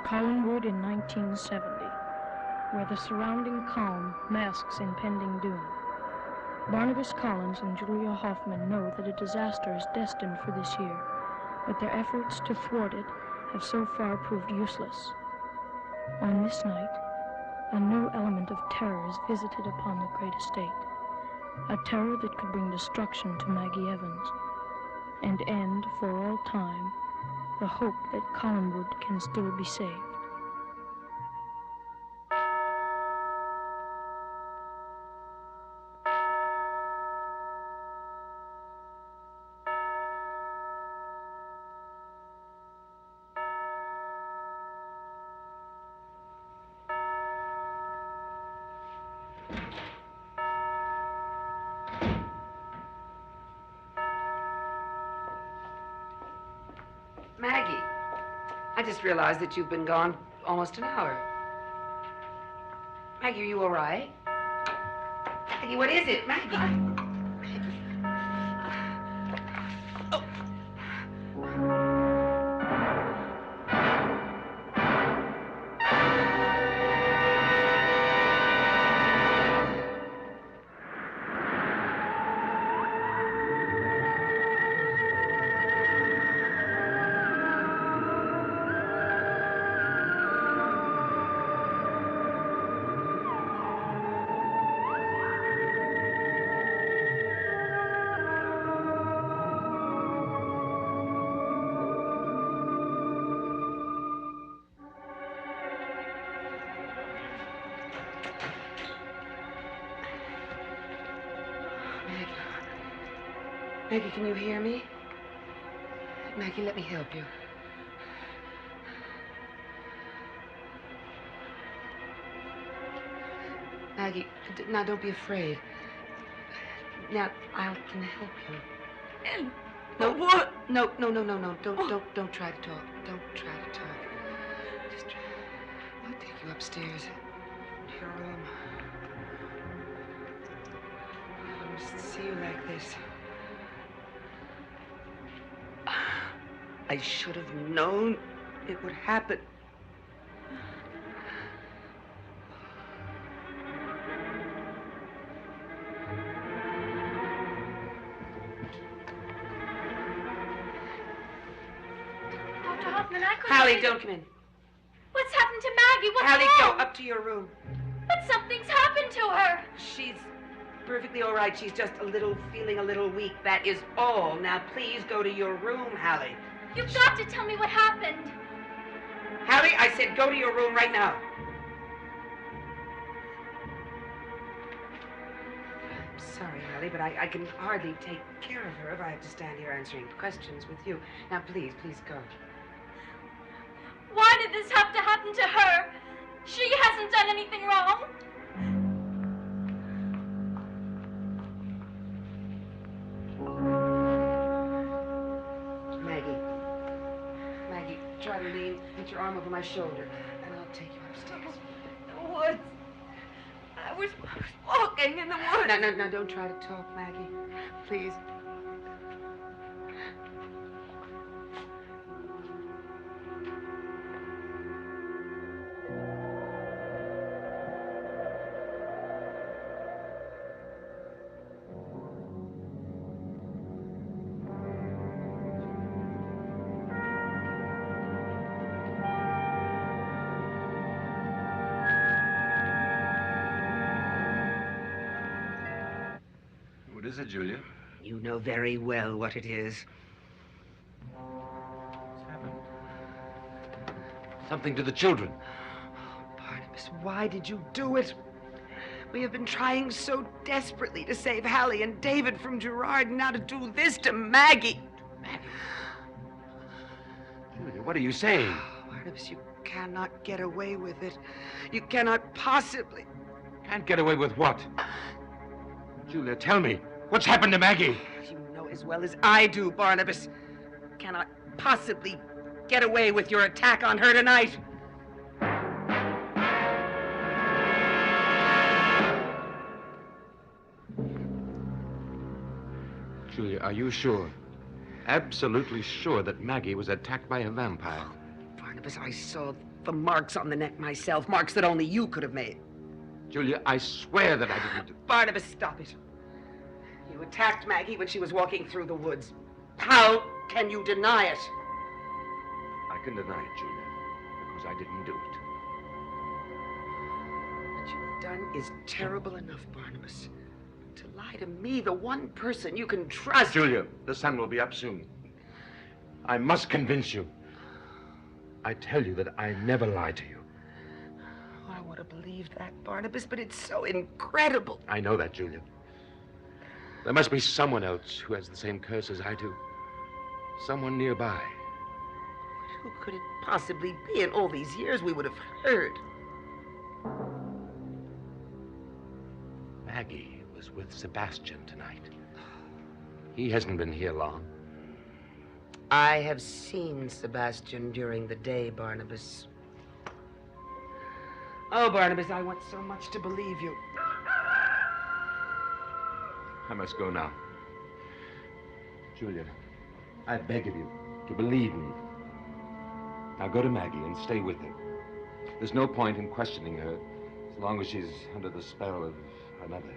Collinwood in 1970, where the surrounding calm masks impending doom. Barnabas Collins and Julia Hoffman know that a disaster is destined for this year, but their efforts to thwart it have so far proved useless. On this night, a new element of terror is visited upon the great estate, a terror that could bring destruction to Maggie Evans, and end, for all time, the hope that Collinwood can still be saved. Maggie, I just realized that you've been gone almost an hour. Maggie, are you all right? Maggie, what is it? Maggie. Maggie, can you hear me? Maggie, let me help you. Maggie, now don't be afraid. Now, I can help you. And No, what? No. Don't try to talk. Don't try to talk. Just, I'll take you upstairs to your room. I must see you like this. I should have known it would happen. Dr. Hoffman, I couldn't... Hallie, don't come in. What's happened to Maggie? What's Hallie, wrong? go up to your room. But something's happened to her. She's perfectly all right. She's just feeling a little weak. That is all. Now, please go to your room, Hallie. You've got to tell me what happened. Hallie, I said go to your room right now. I'm sorry, Hallie, but I can hardly take care of her if I have to stand here answering questions with you. Now, please go. Why did this have to happen to her? She hasn't done anything wrong. Maggie, try to lean, put your arm over my shoulder, and I'll take you upstairs. The woods. I was walking in the woods. No, don't try to talk, Maggie. Please. What is it, Julia? You know very well what it is. What's happened? Something to the children. Barnabas, why did you do it? We have been trying so desperately to save Hallie and David from Gerard, and now to do this to Maggie. Maggie? Julia, what are you saying? Barnabas, you cannot get away with it. You cannot possibly. Can't get away with what? Julia, tell me. What's happened to Maggie? You know as well as I do, Barnabas. You cannot possibly get away with your attack on her tonight. Julia, are you sure? Absolutely sure that Maggie was attacked by a vampire? Barnabas, I saw the marks on the neck myself, marks that only you could have made. Julia, I swear that I didn't do... Barnabas, stop it. You attacked Maggie when she was walking through the woods. How can you deny it? I can deny it, Julia, because I didn't do it. What you've done is terrible enough, Barnabas. To lie to me, the one person you can trust. Julia, the sun will be up soon. I must convince you. I tell you that I never lied to you. Oh, I want to believe that, Barnabas, but it's so incredible. I know that, Julia. There must be someone else who has the same curse as I do. Someone nearby. Who could it possibly be? In all these years we would have heard. Maggie was with Sebastian tonight. He hasn't been here long. I have seen Sebastian during the day, Barnabas. Oh, Barnabas, I want so much to believe you. I must go now. Julia, I beg of you to believe me. Now go to Maggie and stay with her. There's no point in questioning her as long as she's under the spell of another.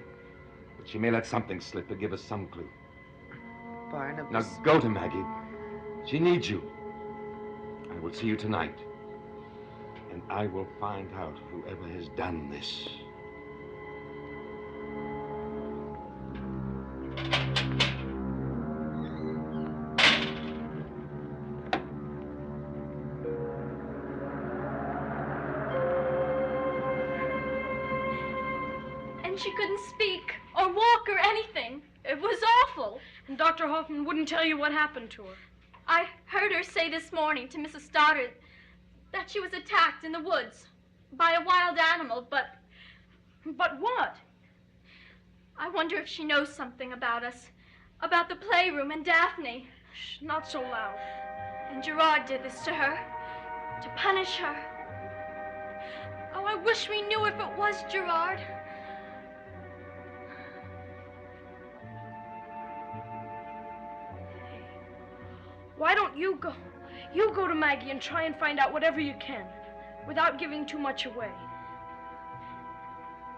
But she may let something slip or give us some clue. Barnabas. Now go to Maggie. She needs you. I will see you tonight. And I will find out whoever has done this. And she couldn't speak or walk or anything. It was awful. And Dr. Hoffman wouldn't tell you what happened to her. I heard her say this morning to Mrs. Stoddard that she was attacked in the woods by a wild animal, but... But what? I wonder if she knows something about us, about the playroom and Daphne. Shh, not so loud. And Gerard did this to her, to punish her. Oh, I wish we knew if it was Gerard. Why don't you go? You go to Maggie and try and find out whatever you can, without giving too much away.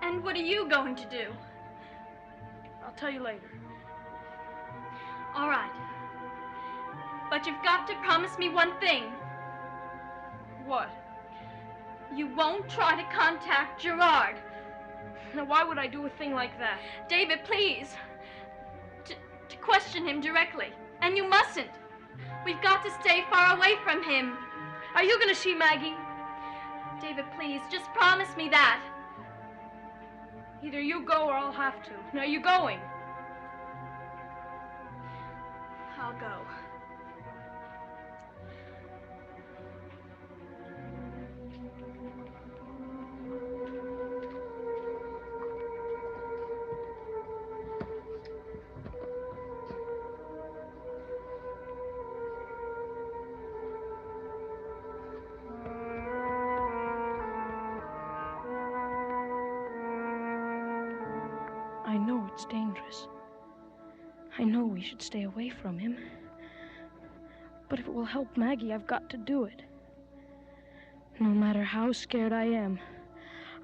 And what are you going to do? I'll tell you later. All right. But you've got to promise me one thing. What? You won't try to contact Gerard. Now, why would I do a thing like that? David, please. To question him directly. And you mustn't. We've got to stay far away from him. Are you going to see Maggie? David, please, just promise me that. Either you go or I'll have to. Now, are you going? I'll go. I know it's dangerous. I know we should stay away from him. But if it will help Maggie, I've got to do it. No matter how scared I am,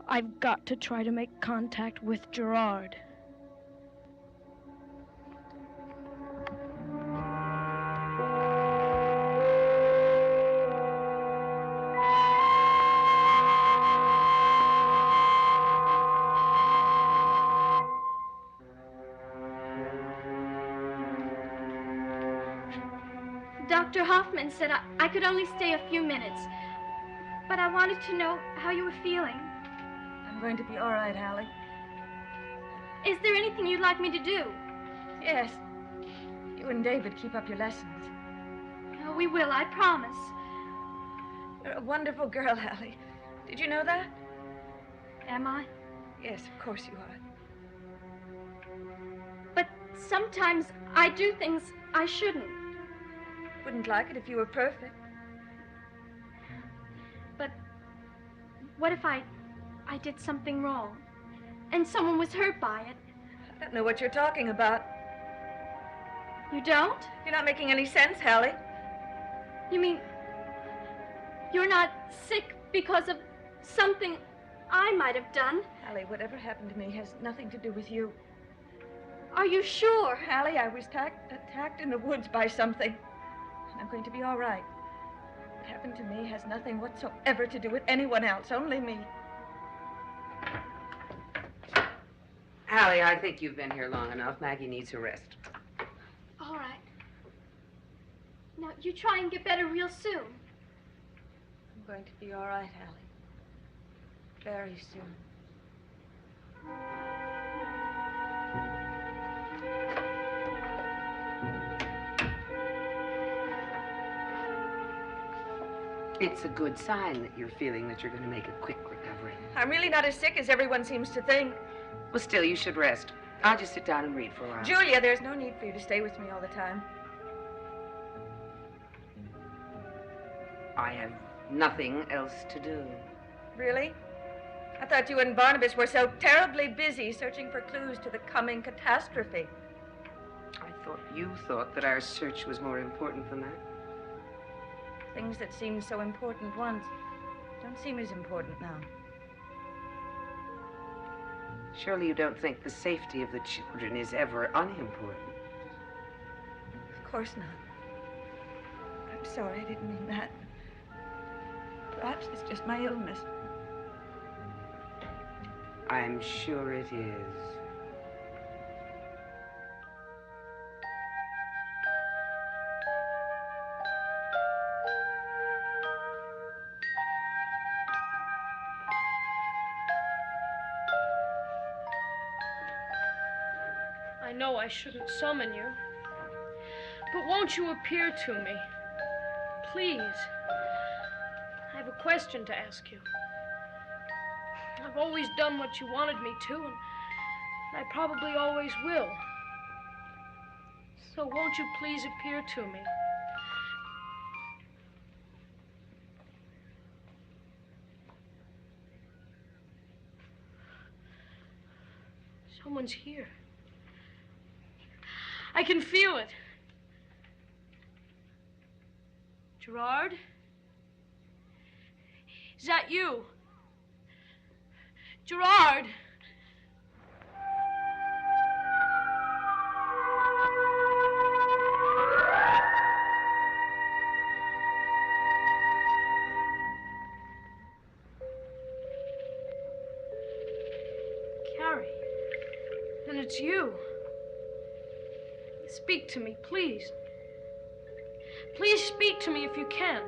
I've got to try to make contact with Gerard. Dr. Hoffman said I could only stay a few minutes, but I wanted to know how you were feeling. I'm going to be all right, Hallie. Is there anything you'd like me to do? Yes. You and David keep up your lessons. Oh, we will, I promise. You're a wonderful girl, Hallie. Did you know that? Am I? Yes, of course you are. But sometimes I do things I shouldn't. Wouldn't like it if you were perfect. But what if I did something wrong and someone was hurt by it? I don't know what you're talking about. You don't? You're not making any sense, Hallie. You mean you're not sick because of something I might have done. Allie, whatever happened to me has nothing to do with you. Are you sure? Allie, I was attacked in the woods by something. And I'm going to be all right. What happened to me has nothing whatsoever to do with anyone else, only me. Allie, I think you've been here long enough. Maggie needs her rest. All right. Now, you try and get better real soon. I'm going to be all right, Allie. Very soon. It's a good sign that you're feeling that you're going to make a quick recovery. I'm really not as sick as everyone seems to think. Well, still, you should rest. I'll just sit down and read for a while. Julia, there's no need for you to stay with me all the time. I have nothing else to do. Really? I thought you and Barnabas were so terribly busy searching for clues to the coming catastrophe. I thought you thought that our search was more important than that. Things that seemed so important once don't seem as important now. Surely you don't think the safety of the children is ever unimportant. Of course not. I'm sorry, I didn't mean that. Perhaps it's just my illness. I'm sure it is. I know I shouldn't summon you, but won't you appear to me? Please. I have a question to ask you. I've always done what you wanted me to, and I probably always will. So won't you please appear to me? Someone's here. I can feel it. Gerard? Is that you? Gerard! Carrie, then it's you. Speak to me, please. Please speak to me if you can.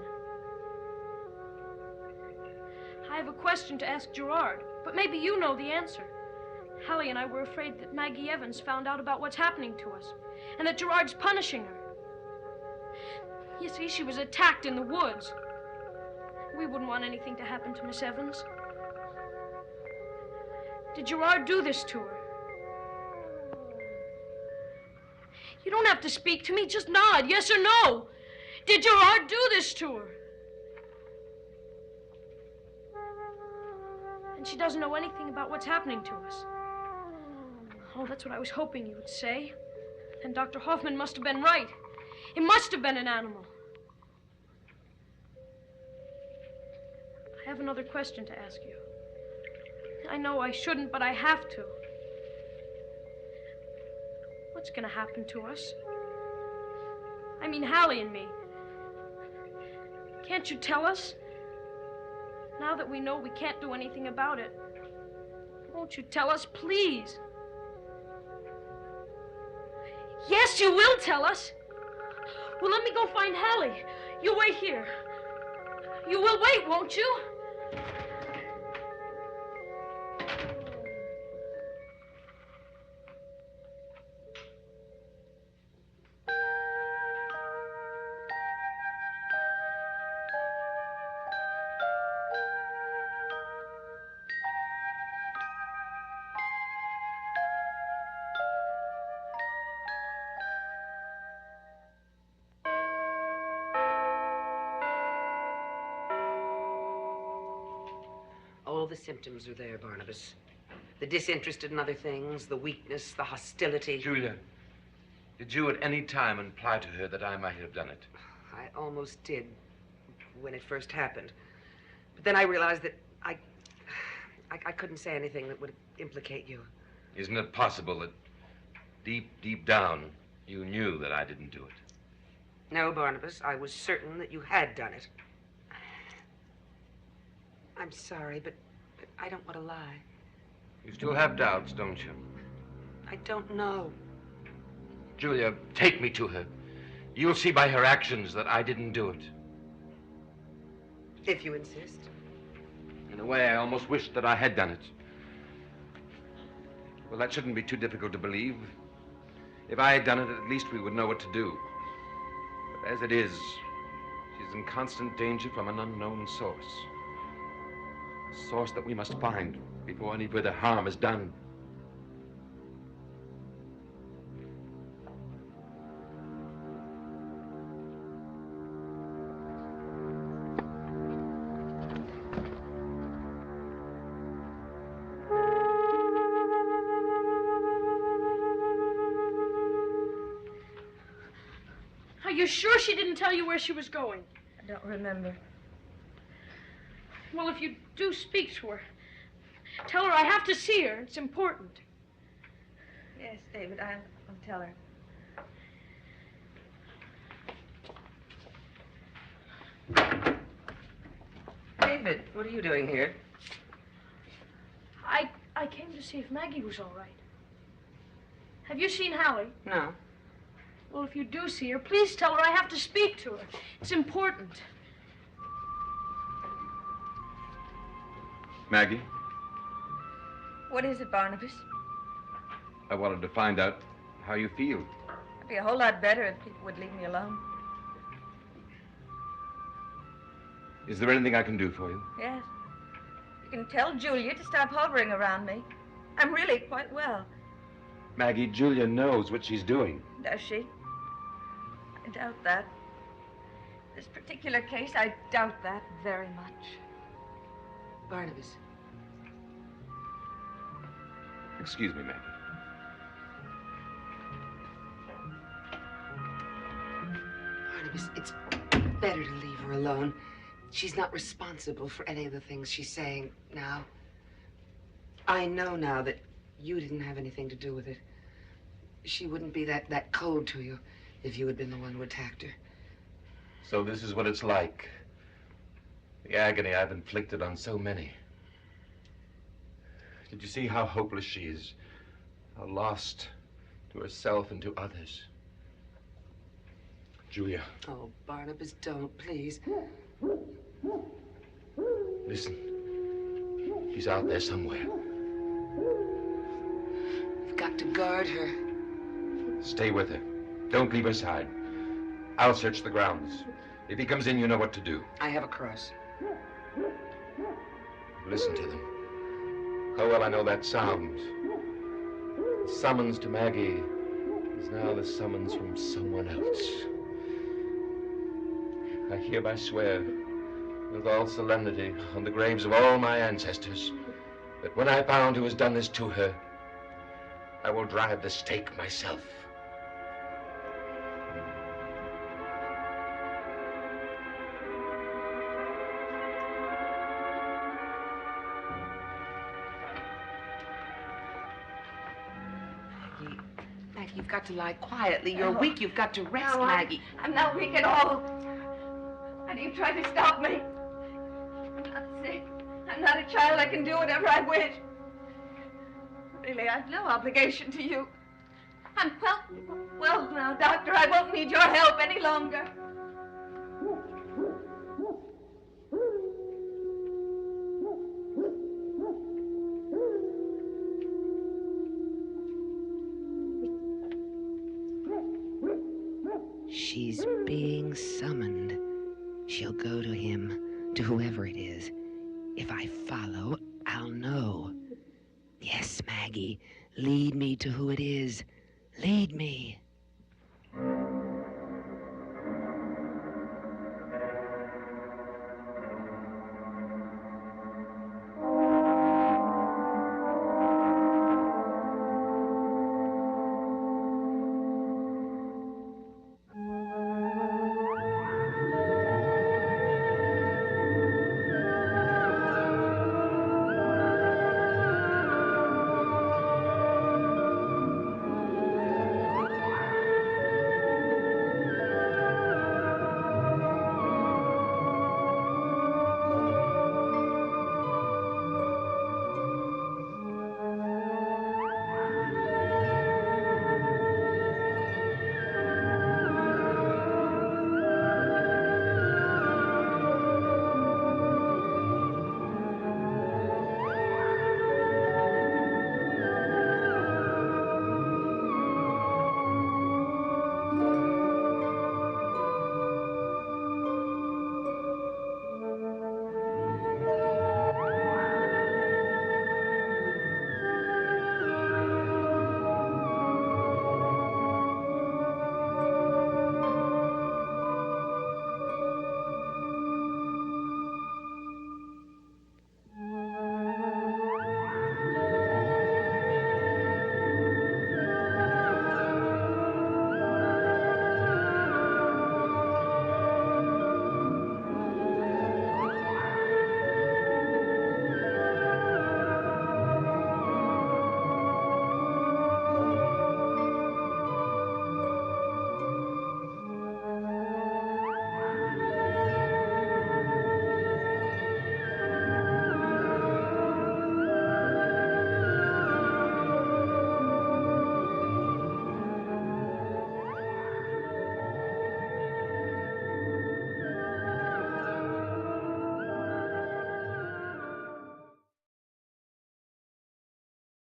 I have a question to ask Gerard, but maybe you know the answer. Hallie and I were afraid that Maggie Evans found out about what's happening to us, and that Gerard's punishing her. You see, she was attacked in the woods. We wouldn't want anything to happen to Miss Evans. Did Gerard do this to her? You don't have to speak to me, just nod, yes or no. Did Gerard do this to her? And she doesn't know anything about what's happening to us. Oh, that's what I was hoping you would say. And Dr. Hoffman must have been right. It must have been an animal. I have another question to ask you. I know I shouldn't, but I have to. What's going to happen to us? I mean, Hallie and me. Can't you tell us? Now that we know we can't do anything about it, won't you tell us, please? Yes, you will tell us. Well, let me go find Hallie. You wait here. You will wait, won't you? All the symptoms are there, Barnabas. The disinterested in other things, the weakness, the hostility. Julia, did you at any time imply to her that I might have done it? I almost did when it first happened. But then I realized that I couldn't say anything that would implicate you. Isn't it possible that deep down, you knew that I didn't do it? No, Barnabas, I was certain that you had done it. I'm sorry, but I don't want to lie. You still have doubts, don't you? I don't know. Julia, take me to her. You'll see by her actions that I didn't do it. If you insist. In a way, I almost wished that I had done it. Well, that shouldn't be too difficult to believe. If I had done it, at least we would know what to do. But as it is, she's in constant danger from an unknown source. A source that we must find before any further harm is done. Are you sure she didn't tell you where she was going? I don't remember. Well, if you do speak to her, tell her I have to see her. It's important. Yes, David, I'll tell her. David, what are you doing here? I came to see if Maggie was all right. Have you seen Hallie? No. Well, if you do see her, please tell her I have to speak to her. It's important. Maggie, What is it, Barnabas? I wanted to find out how you feel. It'd be a whole lot better if people would leave me alone. Is there anything I can do for you? Yes. You can tell Julia to stop hovering around me. I'm really quite well. Maggie, Julia knows what she's doing. Does she? I doubt that. This particular case, I doubt that very much. Barnabas. Excuse me, Maggie. Barnabas, it's better to leave her alone. She's not responsible for any of the things she's saying now. I know now that you didn't have anything to do with it. She wouldn't be that cold to you if you had been the one who attacked her. So this is what it's like. The agony I've inflicted on so many. Did you see how hopeless she is? How lost to herself and to others? Julia. Oh, Barnabas, don't, please. Listen. She's out there somewhere. You've got to guard her. Stay with her. Don't leave her side. I'll search the grounds. If he comes in, you know what to do. I have a cross. Listen to them. How well I know that sound. The summons to Maggie is now the summons from someone else. I hereby swear, with all solemnity, on the graves of all my ancestors, that when I found who has done this to her, I will drive the stake myself. Maggie, you've got to lie quietly. You're weak. You've got to rest, No, Maggie. I'm not weak at all. And you try to stop me. I'm not sick. I'm not a child. I can do whatever I wish. Really, I've no obligation to you. I'm well now, Doctor. I won't need your help any longer. She's being summoned. She'll go to him, to whoever it is. If I follow, I'll know. Yes, Maggie, lead me to who it is. Lead me.